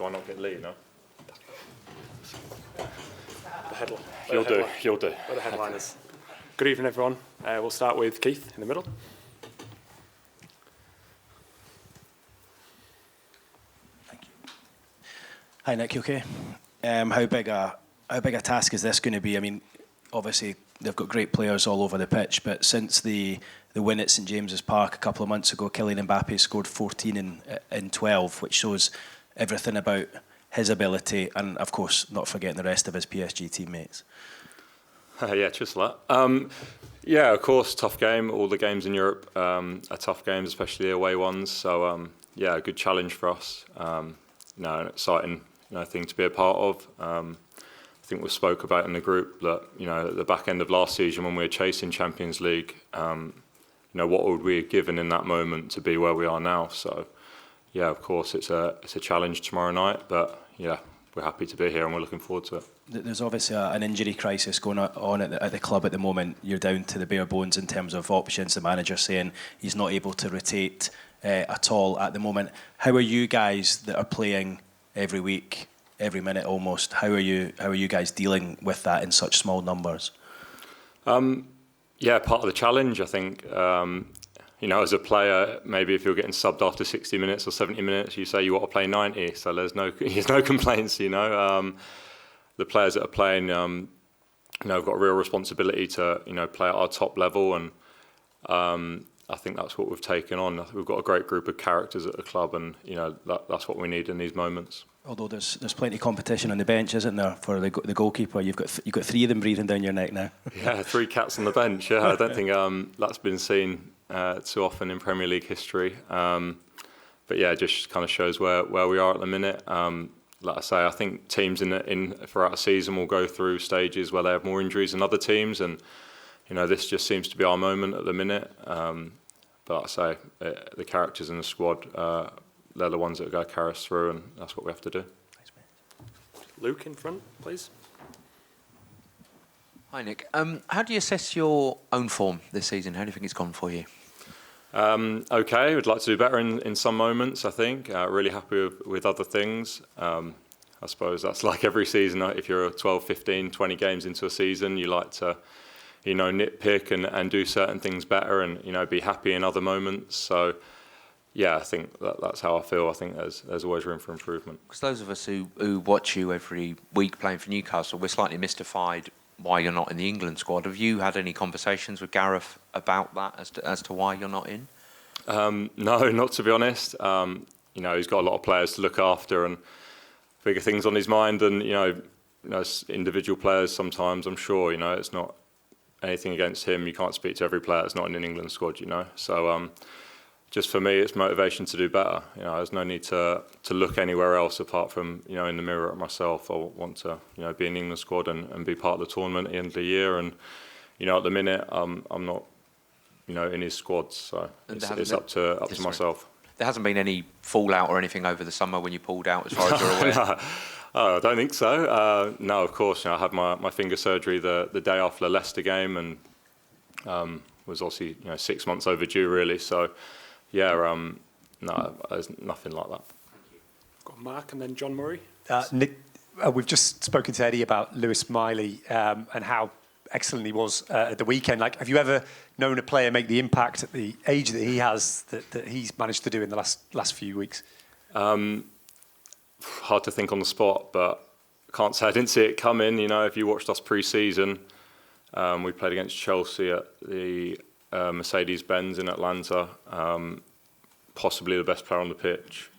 Do I not get lead, no? The headline. You'll do. Where the headline is. Good evening, everyone. We'll start with Keith in the middle. Thank you. Hi, Nick. You okay? How big a task is this going to be? I mean, obviously they've got great players all over the pitch, but since the win at St James's Park a couple of months ago, Kylian Mbappe scored 14 in 12, which shows everything about his ability, and of course not forgetting the rest of his PSG teammates. Yeah, cheers for that. Yeah, of course, tough game. All the games in Europe are tough games, especially the away ones. So yeah, a good challenge for us. An exciting thing to be a part of. I think we spoke about in the group that at the back end of last season when we were chasing Champions League, what would we have given in that moment to be where we are now? So yeah, of course, it's a challenge tomorrow night, but yeah, we're happy to be here and we're looking forward to it. There's obviously an injury crisis going on at the club at the moment. You're down to the bare bones in terms of options. The manager saying he's not able to rotate at all at the moment. How are you guys that are playing every week, every minute almost? How are you guys dealing with that in such small numbers? Yeah, part of the challenge, I think. As a player, maybe if you're getting subbed after 60 minutes or 70 minutes, you say you want to play 90. So there's no complaints. The players that are playing, have got a real responsibility to play at our top level, and I think that's what we've taken on. We've got a great group of characters at the club, and that's what we need in these moments. Although there's plenty of competition on the bench, isn't there, for the goalkeeper? You've got three of them breathing down your neck now. Yeah, 3 cats on the bench. Yeah, I don't think that's been seen too often in Premier League history. But yeah, it just kind of shows where we are at the minute. Like I say, I think teams in throughout a season will go through stages where they have more injuries than other teams, and this just seems to be our moment at the minute. But like I say, the characters in the squad, they're the ones that are going to carry us through, and that's what we have to do. Thanks, mate. Luke in front, please. Hi, Nick. How do you assess your own form this season? How do you think it's gone for you? Okay, we'd like to do better in some moments, I think. Really happy with other things. I suppose that's like every season. If you're 12, 15, 20 games into a season, you like to, nitpick and do certain things better and, be happy in other moments. So, yeah, I think that's how I feel. I think there's always room for improvement. Because those of us who watch you every week playing for Newcastle, we're slightly mystified why you're not in the England squad. Have you had any conversations with Gareth about that as to why you're not in? No, not to be honest. He's got a lot of players to look after and bigger things on his mind, and as individual players sometimes, I'm sure, it's not anything against him. You can't speak to every player that's not in an England squad, So just for me, it's motivation to do better. There's no need to look anywhere else apart from, in the mirror at myself. I want to, be in the England squad and be part of the tournament at the end of the year. And, at the minute, I'm not, in his squad. So it's up to myself. There hasn't been any fallout or anything over the summer when you pulled out, as far as you're aware? No. Oh, I don't think so. No, of course. I had my finger surgery the day after the Leicester game, and was obviously 6 months overdue, really. So, yeah, no, there's nothing like that. Got Mark and then John Murray. Nick, we've just spoken to Eddie about Lewis Miley and how excellent he was at the weekend. Have you ever known a player make the impact at the age that he has that he's managed to do in the last few weeks? Hard to think on the spot, but I can't say I didn't see it coming. If you watched us pre-season, we played against Chelsea at the Mercedes-Benz in Atlanta, possibly the best player on the pitch.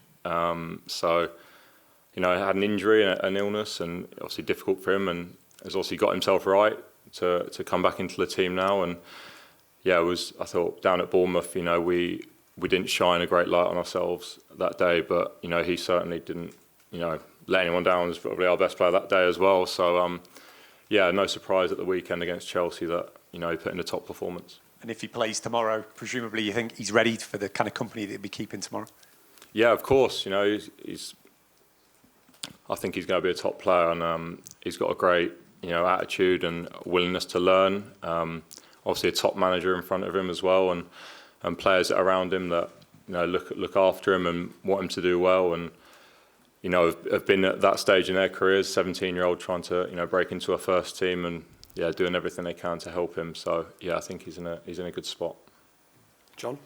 So, he had an injury and an illness, and obviously difficult for him, and has obviously got himself right to come back into the team now. And yeah, I thought down at Bournemouth, we didn't shine a great light on ourselves that day, but he certainly didn't let anyone down. He was probably our best player that day as well. So yeah, no surprise at the weekend against Chelsea that he put in a top performance. And if he plays tomorrow, presumably you think he's ready for the kind of company that he'll be keeping tomorrow? Yeah, of course. He's I think he's going to be a top player, and he's got a great attitude and willingness to learn. Obviously, a top manager in front of him as well, and players around him that look after him and want him to do well. And have been at that stage in their careers, 17-year-old trying to, break into a first team and, doing everything they can to help him. So, I think he's in a good spot. John?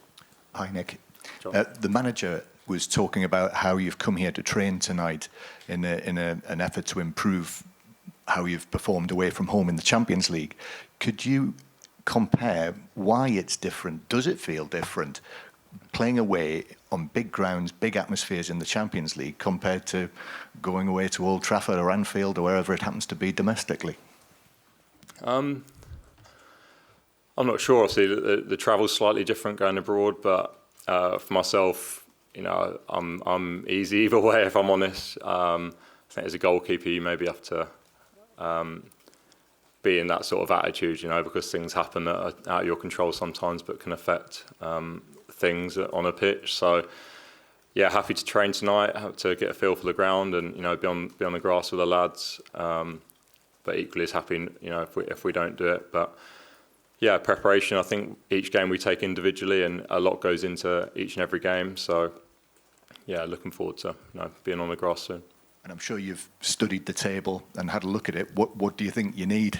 Hi, Nick. John. The manager was talking about how you've come here to train tonight in an effort to improve how you've performed away from home in the Champions League. Could you compare why it's different? Does it feel different playing away on big grounds, big atmospheres in the Champions League compared to going away to Old Trafford or Anfield or wherever it happens to be domestically? I'm not sure. Obviously, the travel's slightly different going abroad, but for myself, I'm easy either way. If I'm honest, I think as a goalkeeper, you maybe have to be in that sort of attitude, because things happen that are out of your control sometimes, but can affect things on a pitch. So, happy to train tonight, to get a feel for the ground, and be on the grass with the lads. But equally as happy, if we don't do it. But preparation. I think each game we take individually, and a lot goes into each and every game. So, looking forward to being on the grass soon. And I'm sure you've studied the table and had a look at it. What do you think you need?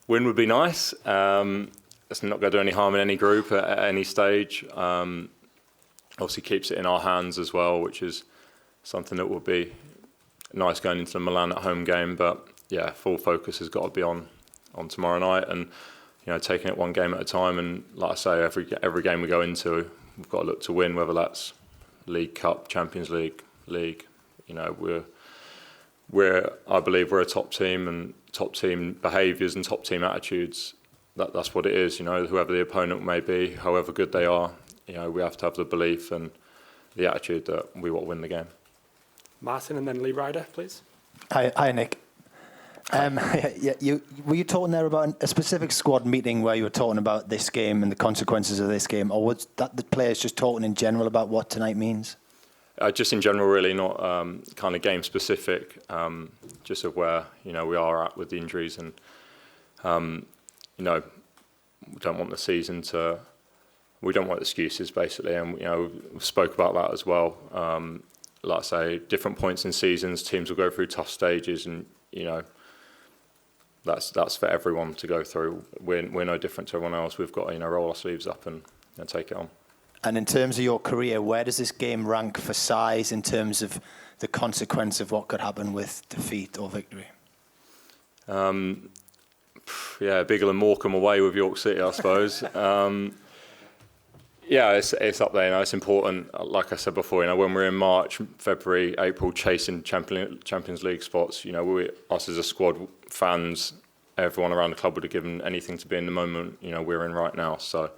Win would be nice. It's not going to do any harm in any group at any stage. Obviously keeps it in our hands as well, which is something that will be nice going into the Milan at home game. But full focus has got to be on tomorrow night, and taking it one game at a time. And like I say, every game we go into, we've got to look to win, whether that's League Cup, Champions League. I believe we're a top team, and top team behaviours and top team attitudes. That's what it is. Whoever the opponent may be, however good they are, we have to have the belief and the attitude that we want to win the game. Martin and then Lee Ryder, please. Hi, Nick. Were you talking there about a specific squad meeting where you were talking about this game and the consequences of this game, or was that the players just talking in general about what tonight means? Just in general, really, not kind of game specific. Just of where we are at with the injuries, and we don't want the season to. We don't want excuses, basically, and we spoke about that as well. Like I say, different points in seasons, teams will go through tough stages, and that's for everyone to go through. We're no different to everyone else. We've got to roll our sleeves up and take it on. And in terms of your career, where does this game rank for size in terms of the consequence of what could happen with defeat or victory? Bigger than Morecambe away with York City, I suppose. It's up there. It's important. Like I said before, when we're in March, February, April, chasing Champions League spots, us as a squad, fans, everyone around the club would have given anything to be in the moment we're in right now. So,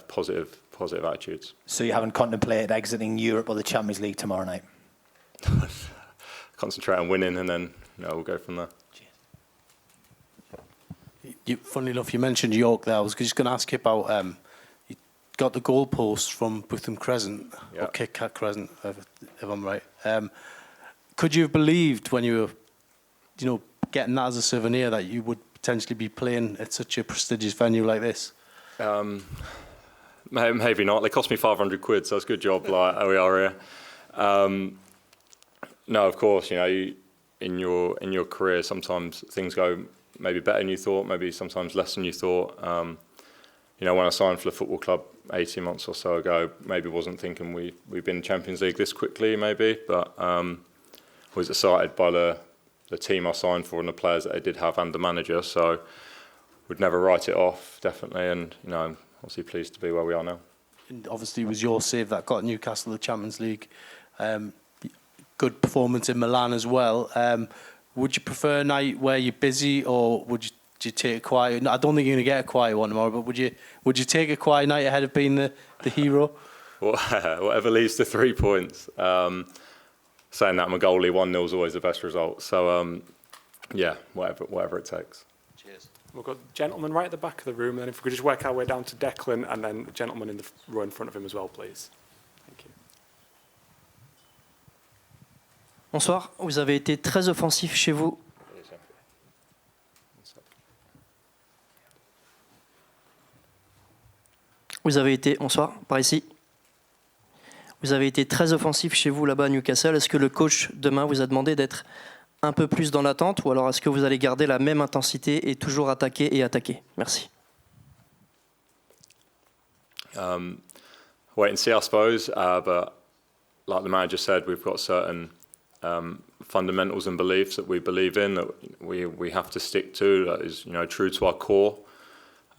positive attitudes. So you haven't contemplated exiting Europe or the Champions League tomorrow night? Concentrate on winning, and then we'll go from there. Funnily enough, you mentioned York there. I was just going to ask you about you got the goalpost from Bootham Crescent, or Kit Kat Crescent, if I'm right. Could you have believed when you were, getting that as a souvenir that you would potentially be playing at such a prestigious venue like this? Maybe not. They cost me 500 quid, so it's a good job. Like we are here. No, of course, in your career, sometimes things go maybe better than you thought, maybe sometimes less than you thought. When I signed for the football club 18 months or so ago, maybe wasn't thinking we'd been in Champions League this quickly, maybe, but was excited by the team I signed for and the players that I did have and the manager. So would never write it off, definitely, and I'm obviously pleased to be where we are now. And obviously, it was your save that got Newcastle the Champions League. Good performance in Milan as well. Would you prefer a night where you're busy, or would you take a quiet? I don't think you're going to get a quiet one tomorrow, but would you take a quiet night ahead of being the hero? Whatever leads to 3 points. Saying that I'm a goalie, 1-0 is always the best result. So whatever it takes. Cheers. We've got gentleman right at the back of the room, and then if we could just work our way down to Declan, and then the gentleman in the row in front of him as well, please. Thank you. Bonsoir, vous avez été très offensif chez vous. Bonsoir, par ici. Vous avez été très offensif chez vous là-bas à Newcastle. Est-ce que le coach demain vous a demandé d'être un peu plus dans l'attente ou alors est-ce que vous allez garder la même intensité et toujours attaquer et attaquer? Merci. Wait and see, I suppose. But like the manager said, we've got certain fundamentals and beliefs that we believe in that we have to stick to. That is, true to our core.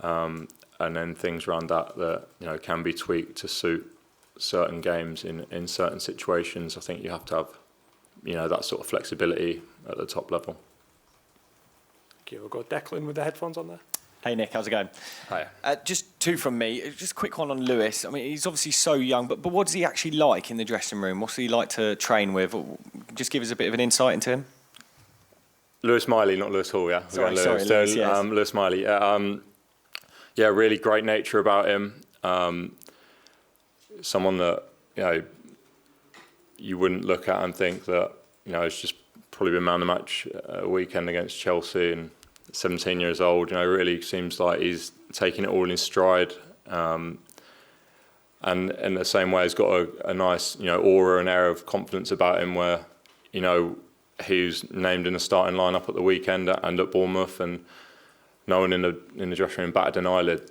And then things around that can be tweaked to suit certain games in certain situations. I think you have to have, that sort of flexibility at the top level. Thank you. We'll go Declan with the headphones on there. Hey Nick, how's it going? Hi. Just two from me. Just a quick one on Lewis. I mean, he's obviously so young, but what does he actually like in the dressing room? What's he like to train with? Just give us a bit of an insight into him. Lewis Miley, not Lewis Hall, yeah. Sorry, Lewis, yes. Lewis Miley. Yeah, really great nature about him. Someone that you wouldn't look at and think that it's just probably been man of the match a weekend against Chelsea and 17 years old. Really seems like he's taking it all in stride. And in the same way, he's got a nice aura and air of confidence about him where he was named in the starting lineup at the weekend and at Bournemouth, and no one in the dressing room batted an eyelid.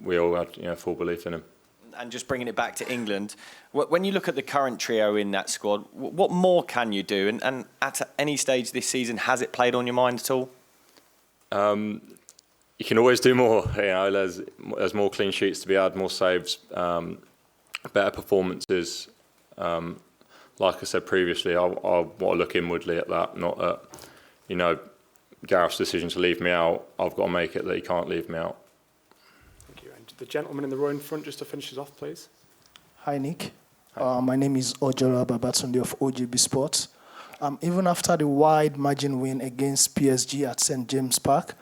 We all had full belief in him. And just bringing it back to England, when you look at the current trio in that squad, what more can you do? And at any stage this season, has it played on your mind at all? You can always do more. There's more clean sheets to be had, more saves, better performances. Like I said previously, I want to look inwardly at that, not at Gareth's decision to leave me out. I've got to make it that he can't leave me out. Thank you. And the gentleman in the row in front, just to finish us off, please. Hi, Nick. My name is Ojora Babatunde of OGB Sports. Even after the wide margin win against PSG at St. James Park,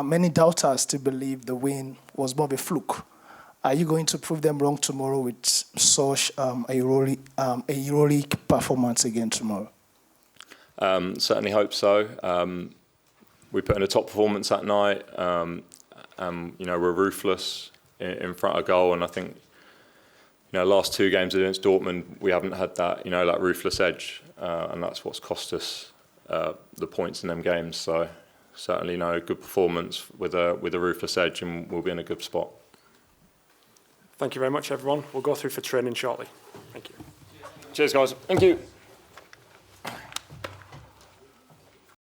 many doubters still believe the win was more of a fluke. Are you going to prove them wrong tomorrow with such a Euroleague performance again tomorrow? Certainly hope so. We put in a top performance that night, and we're ruthless in front of goal. And I think last two games against Dortmund, we haven't had that that ruthless edge, and that's what's cost us the points in them games. So certainly good performance with a ruthless edge, and we'll be in a good spot. Thank you very much, everyone. We'll go through for training shortly. Thank you. Cheers, guys. Thank you.